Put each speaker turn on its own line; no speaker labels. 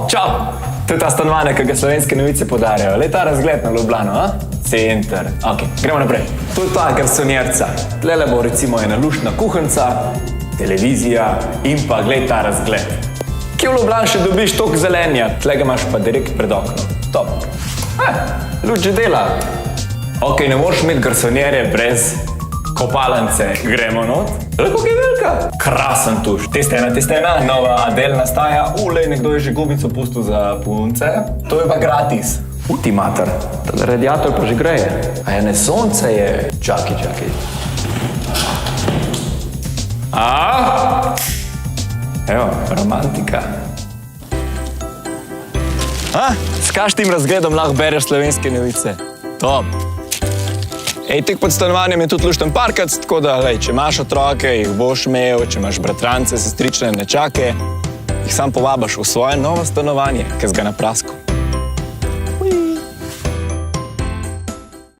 čau! To je ta stanovanje, ki ga Slovenske novice podarjajo. Le ta razgled na Ljubljano, a? Center. Ok, gremo naprej. To je ta garsonjerca. Tlele bo recimo ena luštna kuhinca, televizija in pa gled ta razgled. Kje v Ljubljani še dobiš toliko zelenja, tle ga imaš pa direkt pred oknom. Top. Luč že dela. Ok, ne moreš imeti garsonjerje brez kopalnice. Gremo not. Kako je velika? Krasen tuš. Testena. Nova Adele nastaja. Nekdo je že gumico pustil za punce. To je pa gratis. Ti mater. Radiator pa že greje. A je ne sonce je. Čakaj. Evo, romantika. S kaštim razgledom lahko bereš Slovenske novice. Top. Tik pod stanovanjem je tudi lušten parkac, tako da, če imaš otroke, jih boš imel, če imaš bratrance, sestrične, nečake, jih sam povabaš v svoje novo stanovanje, ki ga na prasku.